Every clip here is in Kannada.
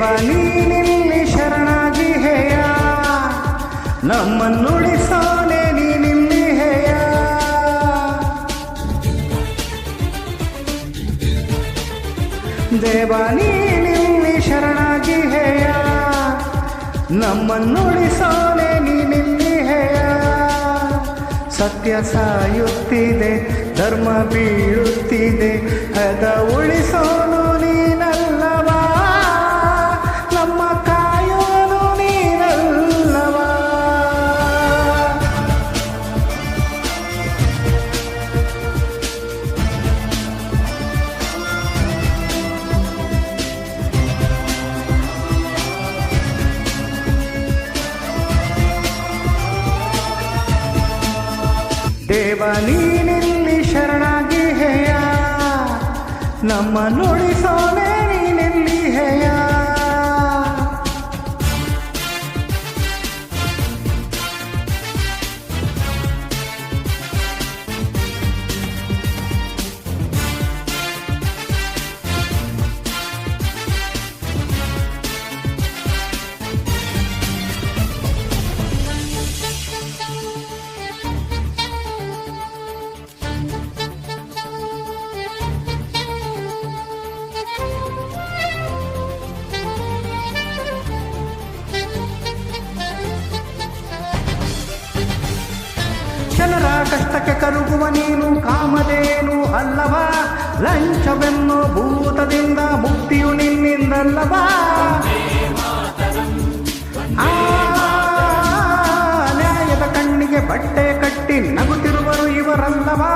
ದೇವ ನೀನಿಲ್ಲಿ ಶರಣಾಗಿ ಹೇಯ, ನಮ್ಮನ್ನುಳಿಸೋನೆ ನೀನಿಲ್ಲಿ ಹೇಯ. ದೇವ ನೀನಿಲ್ಲಿ ಶರಣಾಗಿ ಹೇಯ, ನಮ್ಮನ್ನುಳಿಸೋನೆ ನೀನಿಲ್ಲಿ ಹೇಯ. ಸತ್ಯ ಸಾಯುತ್ತಿದೆ, ಧರ್ಮ ಬೀಳುತ್ತಿದೆ, ಅದ ಉಳಿಸೋನು ನೀನಲ್ಲವಾ, ನಮ್ಮ ಕಾಯೋನು ನೀನಲ್ಲವಾ. ದೇವ ನೀನಿಲ್ಲಿ ಶರಣಾಗಿ ಹೇಯ, ನಮ್ಮ ನುಡಿಸೋನೆ ನೀನಿಲ್ಲಿ ಹೇಯ. ಜನರ ಕಷ್ಟಕ್ಕೆ ಕರುಗುವ ನೀನು ಕಾಮಧೇನು ಅಲ್ಲವಾ, ಲಂಚವೆನ್ನೋ ಭೂತದಿಂದ ಮುಕ್ತಿಯು ನಿನ್ನಿಂದಲ್ಲವಾ. ನ್ಯಾಯದ ಕಣ್ಣಿಗೆ ಬಟ್ಟೆ ಕಟ್ಟಿ ನಗುತ್ತಿರುವರು ಇವರಲ್ಲವಾ,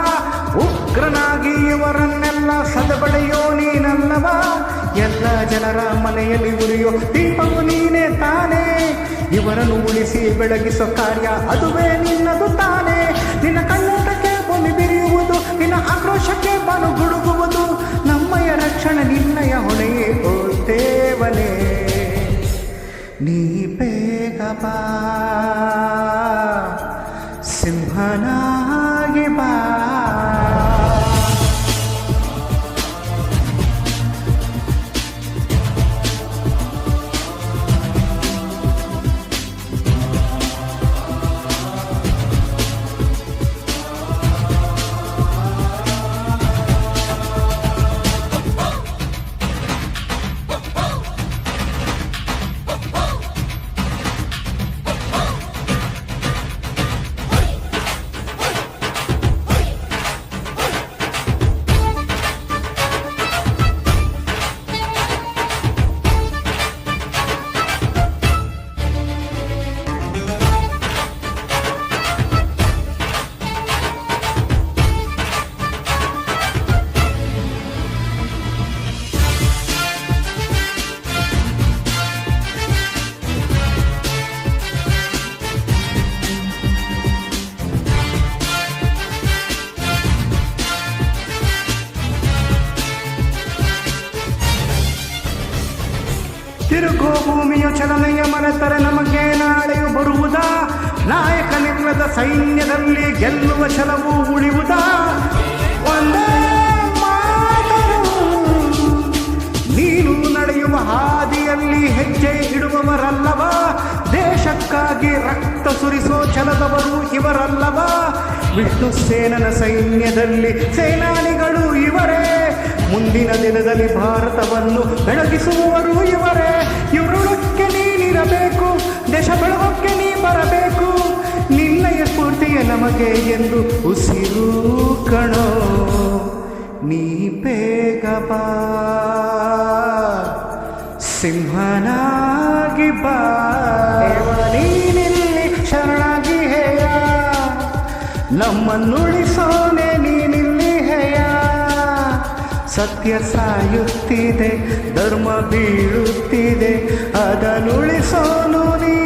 ಉಗ್ರನಾಗಿ ಇವರನ್ನೆಲ್ಲ ಸದಬಡೆಯೋ ನೀನಲ್ಲವಾ. ಎಲ್ಲ ಜನರ ಮನೆಯಲ್ಲಿ ಉರಿಯೋ ದೀಪವು ನೀನೇ ತಾನೇ, ಇವರನ್ನು ಉಳಿಸಿ ಬೆಳಗಿಸೋ ಕಾರ್ಯ ಅದುವೇ ನಿನ್ನದು ತಾನೇ. ನಿನ್ನ ಕಣ್ಣೋಟಕ್ಕೆ ಭೂಮಿ ಬಿರಿಯುವುದು, ನಿನ್ನ ಆಕ್ರೋಶಕ್ಕೆ ಬಾನು ಗುಡುಗುವುದು, ನಮ್ಮಯ ರಕ್ಷಣೆ ನಿನ್ನಯ ಹೊಣೆಯೇ ಓ ದೇವನೇ. ನೀ ಬೇಗ ಬಾ, ಸಿಂಹನಾಗಿ ಬಾ. ತಿರುಗೋ ಭೂಮಿಯ ಚಲನೆಯ ಮರೆತರೆ ನಮಗೆ ನಾಳೆಯು ಬರುವುದಾ, ನಾಯಕನಿಲ್ಲದ ಸೈನ್ಯದಲ್ಲಿ ಗೆಲ್ಲುವ ಛಲವು ಉಳಿಯುವುದಾ. ಒಂದೇ ಮಾತರು, ನೀನು ನಡೆಯುವ ಹಾದಿಯಲ್ಲಿ ಹೆಜ್ಜೆ ಇಡುವವರಲ್ಲವಾ, ದೇಶಕ್ಕಾಗಿ ರಕ್ತ ಸುರಿಸೋ ಛಲದವರು ಇವರಲ್ಲವಾ. ವಿಷ್ಣು ಸೇನನ ಸೈನ್ಯದಲ್ಲಿ ಸೇನಾನಿಗಳು ಇವರೇ, ಮುಂದಿನ ದಿನದಲ್ಲಿ ಭಾರತವನ್ನು ಬೆಳಗಿಸುವವರು ಇವರೇ. ಇವರೊಳಕ್ಕೆ ನೀನಿರಬೇಕು, ದೇಶ ಬೆಳಗೋಕ್ಕೆ ನೀ ಬರಬೇಕು, ನಿನ್ನಯ ಸ್ಫೂರ್ತಿಯ ನಮಗೆ ಎಂದು ಉಸಿರು ಕಣೋ. ನೀ ಬೇಗ ಬಾ, ಸಿಂಹನಾಗಿ ಬಾ. ನೀನಿಲ್ಲಿ ಶರಣಾಗಿ ಹೇಯ, ನಮ್ಮನ್ನುಳಿಸೋನೆ ನೀನಿಲ್ಲಿ ಹೇಯ. ಸತ್ಯ ಸಾಯುತ್ತಿದೆ, ಧರ್ಮ ಬೀಳುತ್ತಿದೆ, ಅದನ್ನುಳಿಸೋನು ನೀ.